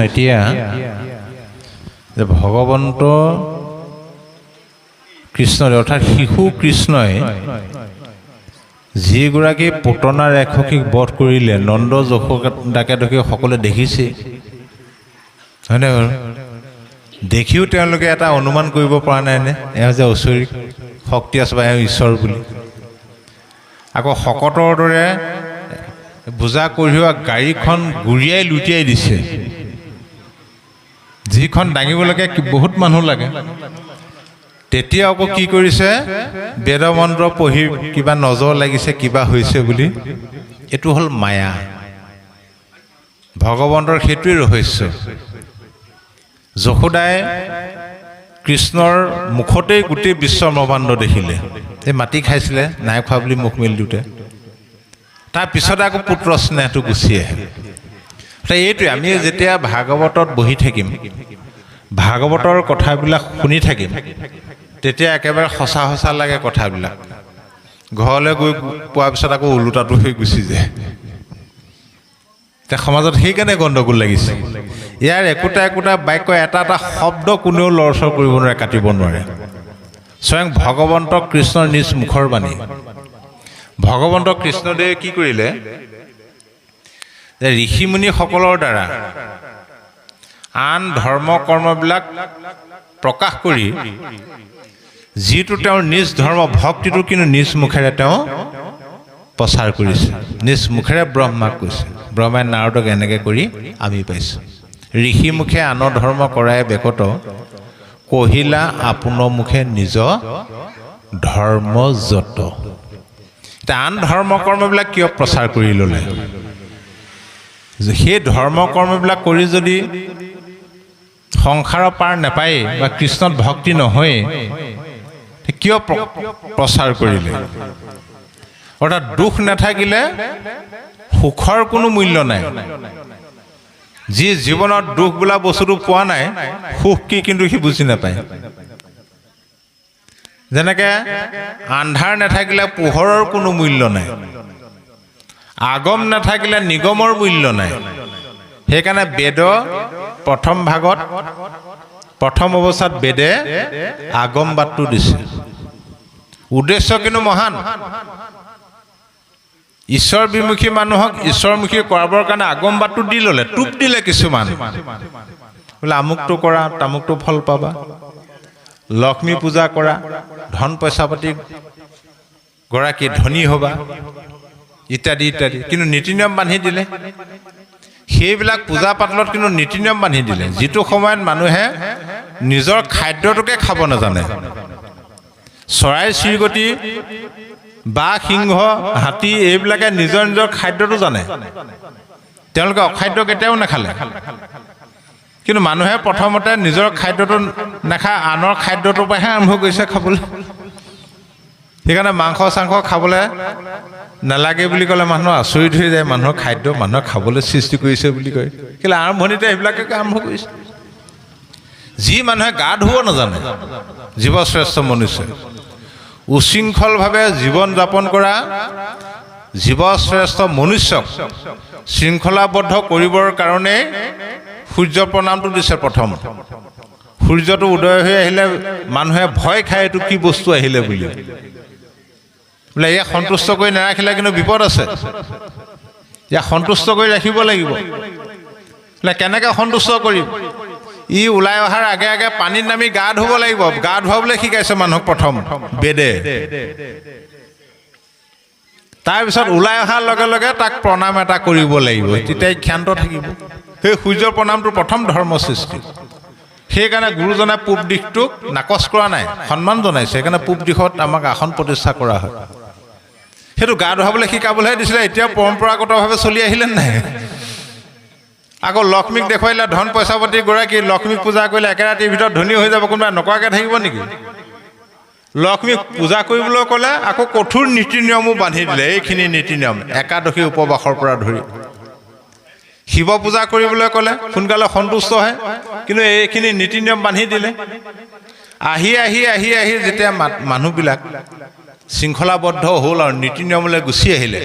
এতিয়া যে ভগৱন্ত কৃষ্ণই অৰ্থাৎ শিশু কৃষ্ণই যিগৰাকী পুতনা ৰাক্ষসীক বধ কৰিলে নন্দ যশোদাকে ধৰি সকলোৱে দেখিছে, হয়নে বাৰু? দেখিও তেওঁলোকে এটা অনুমান কৰিব পৰা নাইনে এওঁ যে ঐশ্বৰিক শক্তি আছে বা এওঁ ঈশ্বৰ বুলি। আকৌ শকতৰ দৰে বোজা কঢ়িওৱা গাড়ীখন গুৰিয়াই লুটিয়াই দিছে, যিখন দাঙিবলৈকে বহুত মানুহ লাগে। তেতিয়া আকৌ কি কৰিছে, বেদমন্ত্ৰ পঢ়ি কিবা নজৰ লাগিছে কিবা হৈছে বুলি। এইটো হ'ল মায়া। ভগৱন্তৰ সেইটোৱে ৰহস্য। যশোদাই কৃষ্ণৰ মুখতেই গোটেই বিশ্ব ব্ৰহ্মাণ্ড দেখিলে। এই মাটি খাইছিলে, নাই খোৱা বুলি মুখ মেলি দিওঁতে তাৰপিছতে আকৌ পুত্ৰ স্নেহটো গুচি আহে। এইটোৱে আমি যেতিয়া ভাগৱতত বহি থাকিম, ভাগৱতৰ কথাবিলাক শুনি থাকিম, তেতিয়া একেবাৰে সঁচা সঁচা লাগে কথাবিলাক। ঘৰলৈ গৈ পোৱাৰ পিছত আকৌ ওলোটাটো হৈ গুচি যায়। এতিয়া সমাজত সেইকাৰণে গণ্ডগোল লাগিছে। ইয়াৰ একোটা একোটা বাক্য এটা এটা শব্দ কোনেও লৰচৰ কৰিব নোৱাৰে, কাটিব নোৱাৰে। স্বয়ং ভগৱন্ত কৃষ্ণৰ নিজ মুখৰ বাণী। ভগৱন্ত কৃষ্ণদেৱে কি কৰিলে, যে ঋষিমুনিসকলৰ দ্বাৰা আন ধৰ্ম কৰ্মবিলাক প্ৰকাশ কৰি যিটো তেওঁৰ নিজ ধৰ্ম ভক্তিটো কিন্তু নিজ মুখেৰে তেওঁ প্ৰচাৰ কৰিছে। নিজ মুখেৰে ব্ৰহ্মাক কৈছে। ব্ৰহ্মাই নাৰদক এনেকৈ কৰি আমি পাইছোঁ। ঋষি মুখে আন ধৰ্ম কৰাই বেকত, কহিলা আপোন মুখে নিজ ধৰ্ম যত। এতিয়া আন ধৰ্ম কৰ্মবিলাক কিয় প্ৰচাৰ কৰি ল'লে? সেই ধৰ্ম কৰ্মবিলাক কৰি যদি সংসাৰৰ পাৰ নাপায় বা কৃষ্ণত ভক্তি নহয়, কিয় প্ৰচাৰ কৰিলে? অৰ্থাৎ দুখ নাথাকিলে সুখৰ কোনো মূল্য নাই। যি জীৱনত দুখ বোলা বস্তুটো পোৱা নাই, সুখ কি কিন্তু সি বুজি নাপায়। যেনেকৈ আন্ধাৰ নাথাকিলে পোহৰৰ কোনো মূল্য নাই, আগম নাথাকিলে নিগমৰ মূল্য নাই। সেইকাৰণে বেদ প্ৰথম ভাগত প্ৰথম অৱস্থাত বেদে আগম বাটটো দিছে। উদ্দেশ্য কিন্তু মহান। ঈশ্বৰ বিমুখী মানুহক ঈশ্বৰমুখী কৰাবৰ কাৰণে আগম বাটটো দি ল'লে, টোপ দিলে কিছুমান। বোলে আমুকটো কৰা, তামুকটো ফল পাবা, লক্ষ্মী পূজা কৰা, ধন পইচা পাতি গৰাকী ধনী হ'বা, ইত্যাদি ইত্যাদি। কিন্তু নীতি নিয়ম বান্ধি দিলে। সেইবিলাক পূজা পাতলত কিন্তু নীতি নিয়ম বান্ধি দিলে। যিটো সময়ত মানুহে নিজৰ খাদ্যটোকে খাব নাজানে। চৰাই চিৰিকটি, বাঘ, সিংহ, হাতী এইবিলাকে নিজৰ নিজৰ খাদ্যটো জানে। তেওঁলোকে অখাদ্য কেতিয়াও নাখালে। কিন্তু মানুহে প্ৰথমতে নিজৰ খাদ্যটো নাখায়, আনৰ খাদ্যটোৰ পৰাহে আৰম্ভ কৰিছে খাবলৈ। সেইকাৰণে মাংস চাংস খাবলৈ নালাগে বুলি ক'লে মানুহ আচৰিত হৈ যায়। মানুহৰ খাদ্য মানুহক খাবলৈ সৃষ্টি কৰিছে বুলি কয়। কেলৈ আৰম্ভণিতে সেইবিলাকে আৰম্ভ কৰিছে। যি মানুহে গা ধুব নাজানে, জীৱশ্ৰেষ্ঠ মনুষ্য, উশৃংখলভাৱে জীৱন যাপন কৰা জীৱশ্ৰেষ্ঠ মনুষ্যক শৃংখলাবদ্ধ কৰিবৰ কাৰণে সূৰ্য প্ৰণামটো দিছে প্ৰথম। সূৰ্যটো উদয় হৈ আহিলে মানুহে ভয় খায়, এইটো কি বস্তু আহিলে বুলি। বোলে ইয়াক সন্তুষ্ট কৰি নাৰাখিলে কিন্তু বিপদ আছে, ইয়াক সন্তুষ্ট কৰি ৰাখিব লাগিব। বোলে কেনেকৈ সন্তুষ্ট কৰিম? ই ওলাই অহাৰ আগে আগে পানীত নামি গা ধুব লাগিব। গা ধুৱাবলৈ শিকাইছে মানুহক প্ৰথম বেদে। তাৰপিছত ওলাই অহাৰ লগে লগে তাক প্ৰণাম এটা কৰিব লাগিব, তেতিয়াই ক্ষান্ত থাকিব। সেই সূৰ্যৰ প্ৰণামটো প্ৰথম ধৰ্ম সৃষ্টি। সেইকাৰণে গুৰুজনে পূব দিশটোক নাকচ কৰা নাই, সন্মান জনাইছে। সেইকাৰণে পূব দিশত আমাক আসন প্ৰতিষ্ঠা কৰা হয়। সেইটো গা ধুৱাবলৈ শিকাবলৈহে দিছিলে। এতিয়া পৰম্পৰাগতভাৱে চলি আহিলে নাই? আকৌ লক্ষ্মীক দেখুৱাইলে ধন পইচা পাতি গৰাকী, লক্ষ্মীক পূজা কৰিলে একে ৰাতিৰ ভিতৰত ধনী হৈ যাব। কোনোবাই নকৰাকৈ থাকিব নেকি? লক্ষ্মীক পূজা কৰিবলৈ ক'লে আকৌ কঠোৰ নীতি নিয়মো বান্ধি দিলে। এইখিনি নীতি নিয়ম একাদশী উপবাসৰ পৰা ধৰি। শিৱ পূজা কৰিবলৈ ক'লে সোনকালে সন্তুষ্ট হয়, কিন্তু এইখিনি নীতি নিয়ম বান্ধি দিলে। আহি আহি আহি আহি যেতিয়া মানুহবিলাক শৃংখলাবদ্ধ হ'ল আৰু নীতি নিয়মলৈ গুচি আহিলে,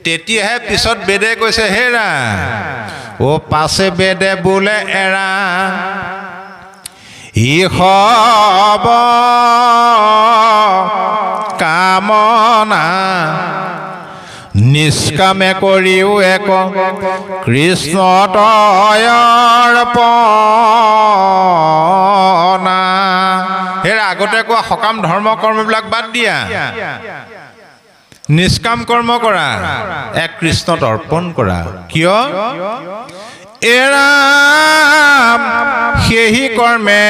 তেতিয়াহে পিছত বেদে কৈছে হেৰা অ পাছে বেদে বোলে এৰা ই হব কামনা নিষ্কামে কৰিও এক কৃষ্ণ তয়ৰ্পণা। হেৰা আগতে কোৱা সকাম ধৰ্ম কৰ্মবিলাক বাদ দিয়া, নিষ্কাম কৰ্ম কৰা, এক কৃষ্ণত অৰ্পণ কৰা। কিয়? এৰাম সেহি কৰ্মে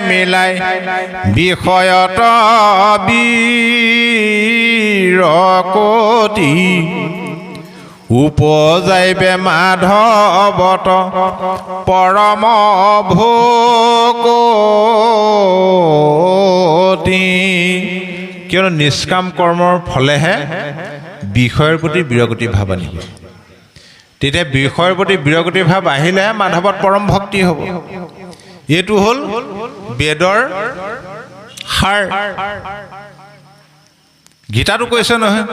মিলাই বিষয়ত বিৰকতি উপজাইবে মাধৱত পৰম ভকতি। কিয়নো নিষ্কাম কৰ্মৰ ফলেহে বিষয়ৰ প্ৰতি বিৰকতি ভাৱ আনিব। তেতিয়া বিষয়ৰ প্ৰতি বিৰকতি ভাৱ আহিলেহে মাধৱত পৰম ভক্তি হ'ব। এইটো হ'ল বেদৰ সাৰ। গীতাটো কৈছে নহয়,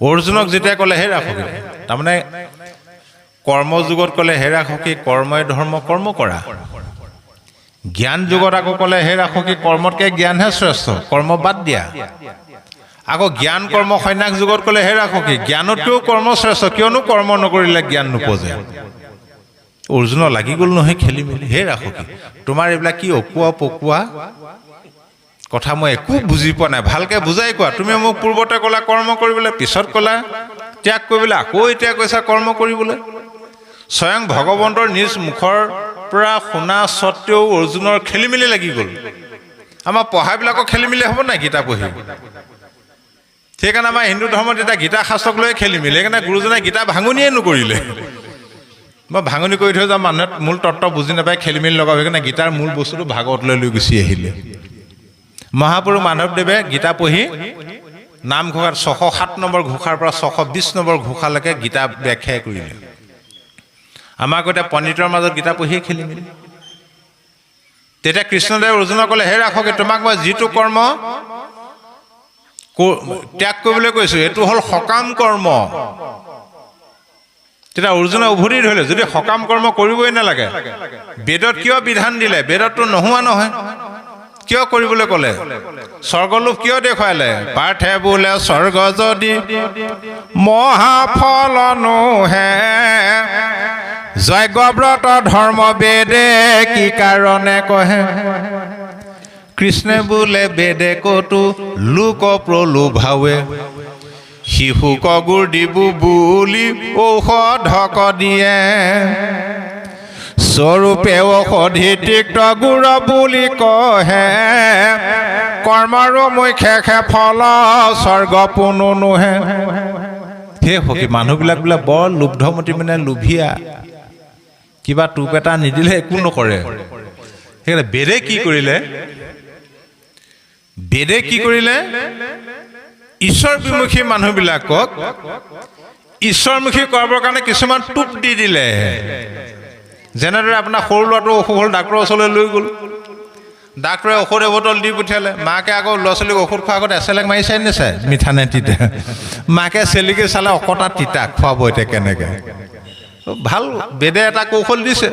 অৰ্জুনক যেতিয়া ক'লে হে ৰাখকি, তাৰমানে কৰ্মযুগত ক'লে হে ৰাখকি কৰ্মই ধৰ্ম কৰ্ম কৰা। জ্ঞান যুগত আকৌ ক'লে হে ৰাখকি কৰ্মতকৈ জ্ঞানহে শ্ৰেষ্ঠ, কৰ্ম বাদ দিয়া। আকৌ জ্ঞান কৰ্ম সন্ন্যাস যুগত ক'লে হে ৰাখকি জ্ঞানতকৈও কৰ্ম শ্ৰেষ্ঠ, কিয়নো কৰ্ম নকৰিলে জ্ঞান নোপোজে। অৰ্জুনৰ লাগি গ'ল নহয় খেলি মেলি। হে ৰাখকি তোমাৰ এইবিলাক কি অকুৱা পকোৱা কথা মই একো বুজি পোৱা নাই, ভালকৈ বুজাই কোৱা। তুমি মোক পূৰ্বতে ক'লা কৰ্ম কৰিবলৈ, পিছত ক'লা ত্যাগ কৰিবলৈ, আকৌ এতিয়া কৈছা কৰ্ম কৰিবলৈ। স্বয়ং ভগৱন্তৰ নিজ মুখৰ পৰা শুনা স্বত্তেও অৰ্জুনৰ খেলি মেলি লাগি গ'ল। আমাৰ পঢ়াবিলাকৰ খেলি মেলি হ'ব নাই গীতা পঢ়ি? সেইকাৰণে আমাৰ হিন্দু ধৰ্মত এতিয়া গীতা শাস্ত্ৰক লৈ খেলি মেলি। সেইকাৰণে গুৰুজনাই গীতা ভাঙনিয়ে নকৰিলে। মই ভাঙনি কৰি থৈ যাম, মানুহে মূল তত্ত্ব বুজি নাপায়, খেলি মেলি লগাব। সেইকাৰণে গীতাৰ মূল বস্তুটো ভাগৱতলৈ লৈ গুচি আহিলে। মহাপুৰুষ মাধৱদেৱে গীতা পঢ়ি নামঘোষাত 607 নম্বৰ ঘোষাৰ পৰা 620 নম্বৰ ঘোষালৈকে গীতা ব্যাখ্যাই কৰিলে। আমাক এতিয়া পণ্ডিতৰ মাজত গীতা পঢ়িয়ে খেলি মেলি। তেতিয়া কৃষ্ণদেৱ অৰ্জুনক ক'লে হে ৰাখকে তোমাক মই যিটো কৰ্ম ত্যাগ কৰিবলৈ কৈছোঁ এইটো হ'ল সকাম কৰ্ম। তেতিয়া অৰ্জুনে উভতি ধৰিলে যদি সকাম কৰ্ম কৰিবই নালাগে বেদত কিয় বিধান দিলে? বেদতটো নোহোৱা নহয়, কিয় কৰিবলৈ ক'লে? স্বৰ্গলোভ কিয় দেখুৱালে? পাৰ্থে বোলে স্বৰ্গ যদি মহাফল নোহে যজ্ঞব্ৰত ধৰ্ম বেদে কি কাৰণে কহে। কৃষ্ণে বোলে বেদে কতো লোক প্ৰলোভাৱে শিশুক গুৰ দিবু বুলি ঔষধক দিয়ে স্বৰূপে ঔষধি তিক্ত গুৰ বুলি কহে কৰ্মৰো মুখ্যে ফল স্বৰ্গ পুনো নোহে। সেই সখী মানুহবিলাক বোলে বৰ লুব্ধমতী, মানে লোভিয়া, কিবা টোপ এটা নিদিলে একো নকৰে। সেইকাৰণে বেদে কি কৰিলে? বেদে কি কৰিলে? ঈশ্বৰ বিমুখী মানুহবিলাকক ঈশ্বৰমুখী কৰাবৰ কাৰণে কিছুমান টোপ দি দিলে। যেনেদৰে আপোনাৰ সৰু ল'ৰাটো অসুখ হ'ল, ডাক্তৰৰ ওচৰলৈ লৈ গ'ল, ডাক্তৰে ঔষধ এবটল দি পঠিয়ালে। মাকে আকৌ ল'ৰা ছোৱালীক ঔষধ খোৱাৰ আগত এচেলেক মাৰি চাই নাচায় মিঠা নে তিতা? মাকে চেলিকে চালে অকটা তিতা, খুৱাব এতিয়া কেনেকৈ? ভাল বেদে এটা কৌশল দিছে।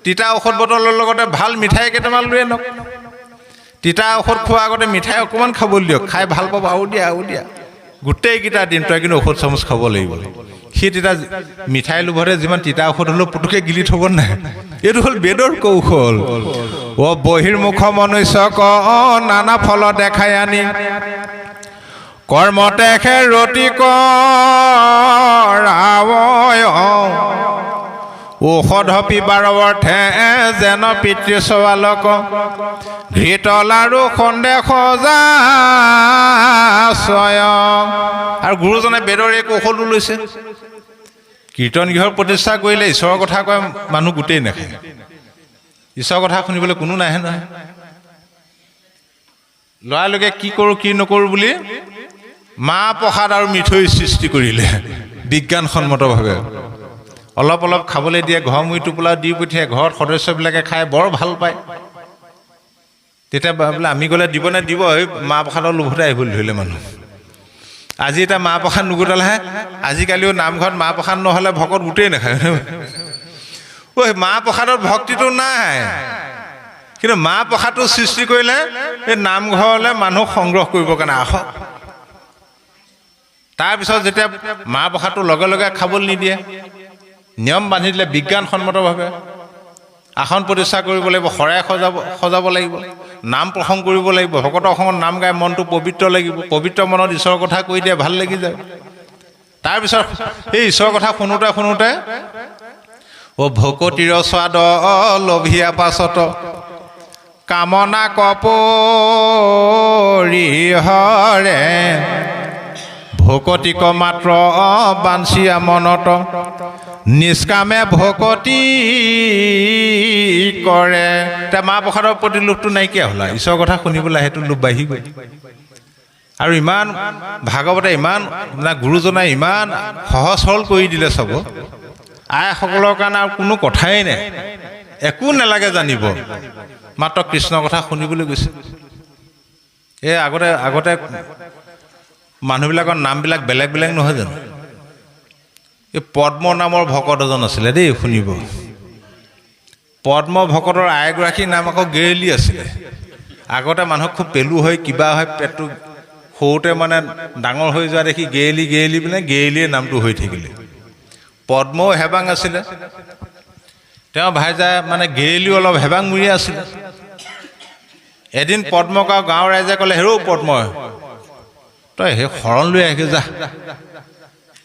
তিতা ঔষধ বটলৰ লগতে ভাল মিঠাই কেইটামান লৈ আনক। তিতা ঔষধ খোৱাৰ আগতে মিঠাই অকণমান খাবলৈ দিয়ক, খাই ভাল পাব, আৰু দিয়া আৰু দিয়া। গোটেইকেইটা দিন তই কিন্তু ঔষধ চামুচ খাব লাগিব। সি তিতা মিঠাই লোভতে যিমান তিতা ঔষধ হ'লেও পুতুকে গিলি থ'ব নাই। এইটো হ'ল বেদৰ কৌশল। অ বহিৰ্মুখ মনুষ্যক নানা ফল দেখাই আনি কৰ্মতে ৰতি কৰাৱয় ঔষধ পিবাৰ অৰ্থে যেন পিতৃ চোৱালক ঘৃতল আৰু সন্দেহ স্বয়ং। আৰু গুৰুজনে বেদৰ এই কৌশলটো লৈছে। কীৰ্তন গৃহৰ প্ৰতিষ্ঠা কৰিলে ঈশ্বৰৰ কথা কয় মানুহ গোটেই নাখায়। ঈশ্বৰৰ কথা শুনিবলৈ কোনো নাহে নহয়। লৰালকে কি কৰোঁ কি নকৰোঁ বুলি মাহ প্ৰসাদ আৰু মিঠৈ সৃষ্টি কৰিলে বিজ্ঞানসন্মতভাৱে। অলপ অলপ খাবলৈ দিয়ে, ঘৰ মুৰি টোপোলা দি পঠিয়াই, ঘৰত সদস্যবিলাকে খাই বৰ ভাল পায়। তেতিয়া বোলে আমি গ'লে দিব নে দিব, এই মাহ প্ৰসাদৰ লোভতে আহিবলৈ ধৰিলে মানুহ। আজি এটা মাহ প্ৰসাদ নুগোটালেহে আজিকালিও নামঘৰত মাহ প্ৰসাদ নহ'লে ভকত গোটেই নাখায় ঐ মাহ প্ৰসাদত ভক্তিটো নাই কিন্তু মাহ প্ৰসাদটো সৃষ্টি কৰিলে এই নামঘৰলৈ মানুহ সংগ্ৰহ কৰিবৰ কাৰণে আহক তাৰপিছত যেতিয়া মাহ প্ৰসাদটো লগে লগে খাবলৈ নিদিয়ে নিয়ম বান্ধি দিলে বিজ্ঞানসন্মতভাৱে আসন প্ৰতিষ্ঠা কৰিব লাগিব শৰাই সজাব লাগিব নাম প্ৰসংগ কৰিব লাগিব ভকতৰ সংগত নাম গাই মনটো পবিত্ৰ লাগিব পবিত্ৰ মনত ঈশ্বৰৰ কথা কৈ দিয়ে ভাল লাগি যায় তাৰপিছত এই ঈশ্বৰৰ কথা শুনোতে ভকতিৰ স্বাদ লভিয়া পাছত কামনা কপৰি হৰে ভকতিক মাত্ৰ বাঞ্চিয়া মনত নিষ্কামে ভকতি কৰে এতিয়া মাহ প্ৰসাদৰ প্ৰতি লোভটো নাইকিয়া হ'ল ঈশ্বৰৰ কথা শুনিবলৈ সেইটো লোভ বাঢ়ি গ'ল আৰু ইমান ভাগৱতে ইমান গুৰুজনাই ইমান সহজ সৰল কৰি দিলে চব আইসকলৰ কাৰণে আৰু কোনো কথাই নাই একো নালাগে জানিব মাত্ৰ কৃষ্ণৰ কথা শুনিবলৈ গৈছে এই আগতে মানুহবিলাকৰ নামবিলাক বেলেগ বেলেগ নহয় জানো এই পদ্ম নামৰ ভকত এজন আছিলে দেই শুনিব পদ্ম ভকতৰ আইগৰাকীৰ নাম আকৌ গেৰেলি আছিলে আগতে মানুহ খুব পেলু হৈ কিবা হয় পেটটো সৰুতে মানে ডাঙৰ হৈ যোৱা দেখি গেৰেলি মানে গেৰেলিয়ে নামটো হৈ থাকিলে পদ্মও হেবাং আছিলে তেওঁ ভাইজা মানে গেৰেলিও অলপ হেবাংমূৰীয়া আছিলে এদিন পদ্মক আৰু গাঁৱৰ ৰাইজে ক'লে হেৰৌ পদ্ম তই সেই শৰণ লৈ আহে যা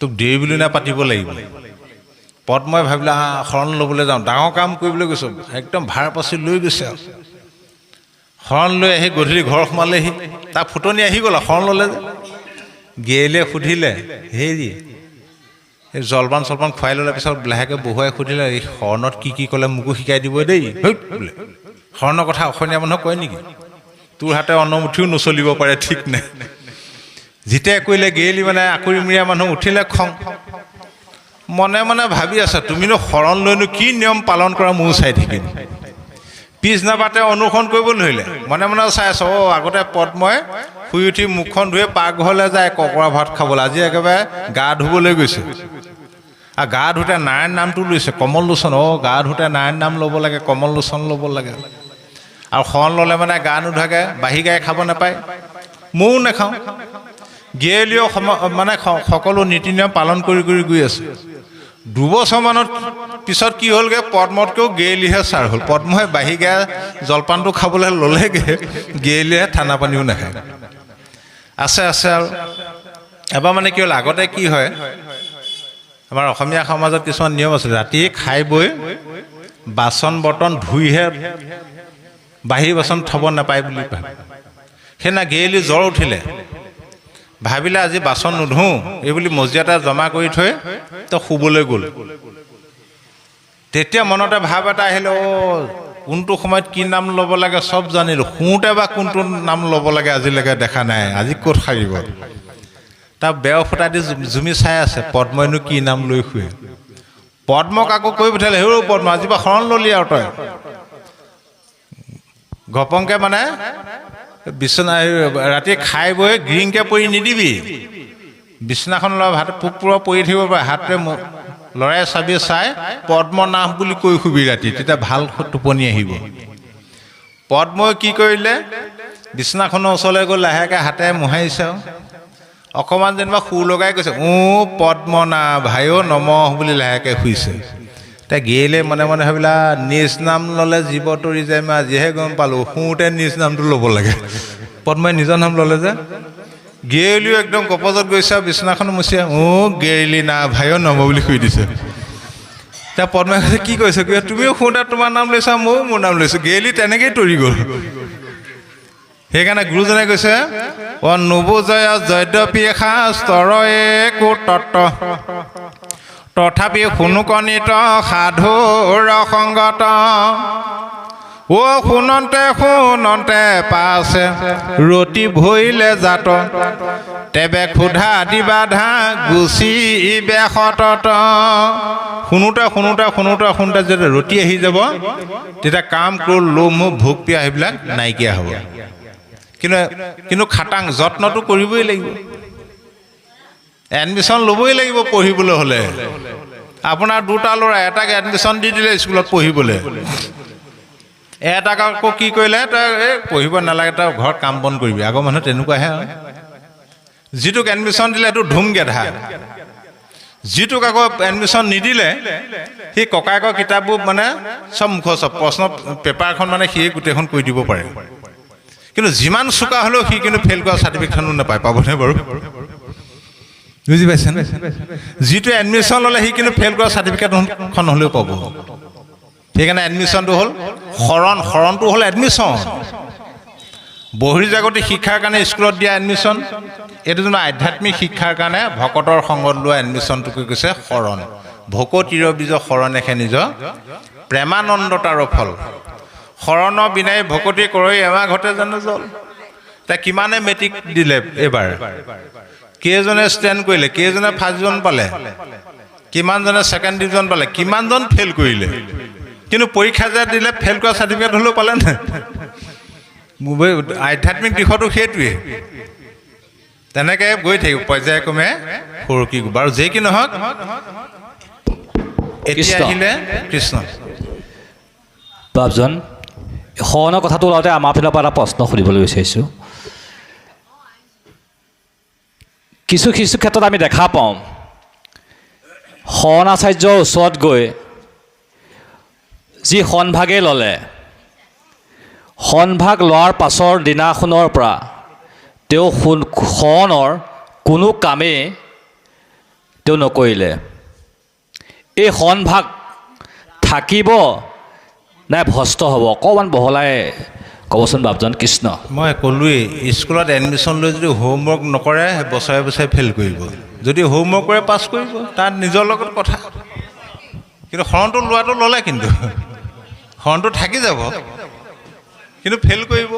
তোক দেৰি বুলি পাতিব লাগিব পদ্মই ভাবিলে শৰণ ল'বলৈ যাওঁ ডাঙৰ কাম কৰিবলৈ গৈছোঁ একদম ভাৰ পাচি লৈ গৈছে আৰু শৰণ লৈ আহি গধূলি ঘৰ সোমালেহি তাৰ ফুটনি আহি গ'ল শৰণ ল'লে যে গেৰেলিয়ে সুধিলে হেৰি এই জলপান চলপান খুৱাই ল'লে পিছত লাহেকৈ বহুৱাই সুধিলে এই শৰণত কি ক'লে মোকো শিকাই দিব দেই বোলে শৰণৰ কথা অসমীয়া মানুহ কয় নেকি তোৰ হাতে অনুমুঠিও নচলিব পাৰে ঠিক নাই যেতিয়া কৰিলে গেৰেলি মানে আকুৰিমূৰীয়া মানুহ উঠিলে খং মনে মনে ভাবি আছে তুমিনো শৰণ লৈনো কি নিয়ম পালন কৰা ময়ো চাই থাকিম পিছদিনাবাতে অনুসৰণ কৰিব ধৰিলে মনে মনে চাই আছো আগতে পদ্মই শুই উঠি মুখখন ধুই পাকঘৰলৈ যায় ককৰা ভাত খাবলৈ আজি একেবাৰে গা ধুবলৈ গৈছে আৰু গা ধুতে নাৰায়ণ নামটো লৈছে কমল লোচন গা ধুতে নাৰায়ণ নাম ল'ব লাগে কমল লোচন ল'ব লাগে আৰু শৰণ ল'লে মানে গা নোধোৱাকৈ বাঢ়ি গাই খাব নাপায় ময়ো নাখাওঁ গেৰেলিও মানে সকলো নীতি নিয়ম পালন কৰি গৈ আছে 2 বছৰমানৰ পিছত কি হ'লগৈ পদ্মতকৈও গেৰেলিহে ছাৰ হ'ল পদ্মই বাঢ়ি গাই জলপানটো খাবলৈ ল'লেগৈ গেৰেলিহে ঠাণ্ডা পানীও নাখায় আছে আৰু এবাৰ মানে কি হ'ল আগতে কি হয় আমাৰ অসমীয়া সমাজত কিছুমান নিয়ম আছিল ৰাতি খাই বৈ বাচন বৰ্তন ধুইহে বাঢ়ি বাচন থ'ব নাপায় বুলি ভাবে সেইদিনা গেৰেলি জ্বৰ উঠিলে ভাবিলে আজি বাচন নুধুওঁ এইবুলি মজিয়াতে জমা কৰি থৈ তো শুবলৈ গ'ল তেতিয়া মনতে ভাৱ এটা আহিলে কোনটো সময়ত কি নাম ল'ব লাগে চব জানিলোঁ শুওঁতে বা কোনটো নাম ল'ব লাগে আজিলৈকে দেখা নাই আজি ক'ত সাৰিব তাৰ বেও ফুটা দি জুমি চাই আছে পদ্মইনো কি নাম লৈ শুৱে পদ্মক আকৌ কৈ পঠিয়ালে হেৰৌ পদ্ম আজিৰ পৰা শৰণ ল'লি আৰু তই ঘপংকে মানে বিচনা ৰাতি খাই বৈ গ্ৰীংকৈ পৰি নিদিবি বিচনাখন ভাত পোক পৰুৱা পৰি থাকিব পাৰে হাতটোৱে লৰাই চাবি চাই পদ্মনাভ বুলি কৈ শুবি ৰাতি তেতিয়া ভাল টোপনি আহিব পদ্মই কি কৰিলে বিচনাখনৰ ওচৰলৈ গৈ লাহেকৈ হাতে মোহাৰিছে অকণমান যেনিবা সুৰ লগাই কৈছে পদ্মনাভ ভাইও নমঃ বুলি লাহেকৈ শুইছে এতিয়া গেৰেলিয়ে মনে মনে ভাবিলা নিজ নাম ল'লে জীৱ তৰি যায় মই আজিহে গম পালোঁ শুওঁতে নিজ নামটো ল'ব লাগে পদ্মই নিজৰ নাম ল'লে যে গেৰেলিও একদম গপজত গৈছে আৰু বিচনাখন মুচিয়ে গেৰেলি না ভাইও নমঃ বুলি শুই দিছে এতিয়া পদ্মই কৈছে কি কৈছে তুমিও শুওঁতে তোমাৰ নাম লৈছা ময়ো মোৰ নাম লৈছোঁ গেৰেলি তেনেকৈয়ে তৰি গ'ল সেইকাৰণে গুৰুজনে কৈছে নুবুজয় যদ্যপি শাস্ত্ৰৰ একো তত্ত্ব তথাপি শুনুকনিত সাধুৰ সংগত শুনন্তে পাছে ৰতি ভৰিলে জাত তেবে ক্ষুধা আদি বাধা গুচিবে সতত শুনোতে যেতিয়া ৰতি আহি যাব তেতিয়া কাম ক্ৰোধ লোভ মোহ ভোগ পিয়া সেইবিলাক নাইকিয়া হ'ব কিন্তু খাটাং যত্নটো কৰিবই লাগিব এডমিশ্যন ল'বই লাগিব পঢ়িবলৈ হ'লে। আপোনাৰ দুটা ল'ৰা, এটাক এডমিশ্যন দি দিলে স্কুলত পঢ়িবলৈ, এটাক আকৌ কি কৰিলে, তই পঢ়িব নালাগে, তই ঘৰত কাম বন কৰিবি। আগৰ মানুহ তেনেকুৱাহে। যিটোক এডমিশ্যন দিলে সেইটো ধুম গেধা, যিটোক আকৌ এডমিশ্যন নিদিলে সি ককায়েকৰ কিতাপবোৰ মানে চব মুখস্থ, প্ৰশ্ন পেপাৰখন মানে সিয়ে গোটেইখন কৰি দিব পাৰে। কিন্তু যিমান চোকা হ'লেও সি কিন্তু ফেইল কৰা চাৰ্টিফিকেটখনো নাপায়। পাবনে বাৰু? বুজি পাইছে? যিটো এডমিশ্যন ল'লে সি কিন্তু ফেইল কৰা চাৰ্টিফিকেটখন হ'লেও পাব। সেইকাৰণে এডমিশ্যনটো হ'ল শৰণ, শৰণটো হ'ল এডমিশ্যন। বহিৰ্জাগতিক শিক্ষাৰ কাৰণে স্কুলত দিয়া এডমিশ্যন, এইটো যোন আধ্যাত্মিক শিক্ষাৰ কাৰণে ভকতৰ সংগত লোৱা এডমিশ্যনটোকে কৈছে শৰণ। ভকতিৰ বীজ শৰণেহে নিজ প্ৰেমানন্দতাৰ ফল, শৰণৰ বিনাই ভকতি কৰৈ এমাহ ঘটে জানো জল। এতিয়া কিমানে মেট্ৰিক দিলে এইবাৰ, কেইজনে ষ্টেণ্ড কৰিলে, কেইজনে ফাৰ্ষ্ট ডিভিজন পালে, কিমানজনে ছেকেণ্ড ডিভিজন পালে, কিমানজন ফেইল কৰিলে। কিন্তু পৰীক্ষা যে দিলে ফেইল কৰা চাৰ্টিফিকেট হ'লেও পালে নাই? আধ্যাত্মিক দিশতো সেইটোৱে। তেনেকৈ গৈ থাকিব পৰ্যায়ক্ৰমে সৰকি বাৰু যেই কি নহওক। এতিয়া আহিলে কৃষ্ণ বাপজন। শৰণৰ কথাটো ওলাওঁতে আমাৰ ফালৰ পৰা এটা প্ৰশ্ন সুধিবলৈ বিচাৰিছোঁ। কিছু কিছু ক্ষেত্ৰত আমি দেখা পাওঁ শৰণ আচাৰ্যৰ ওচৰত গৈ যি শৰণভাগেই ল'লে, শৰণভাগ লোৱাৰ পাছৰ দিনাখনৰ পৰা তেওঁ শৰণৰ কোনো কামেই তেওঁ নকৰিলে। এই শৰণভাগ থাকিব নাই ভ্ৰষ্ট হ'ব? অকণমান বহলাই ক'বচোন বাপজন। কৃষ্ণ। মই ক'লোৱেই, স্কুলত এডমিশ্যন লৈ যদি হোমৱৰ্ক নকৰে বছৰে বছৰে ফেইল কৰিব, যদি হোমৱৰ্ক কৰে পাছ কৰিব, তাত নিজৰ লগত কথা। কিন্তু শৰণটো লোৱাটো ল'লে, কিন্তু শৰণটো থাকি যাব, কিন্তু ফেইল কৰিব।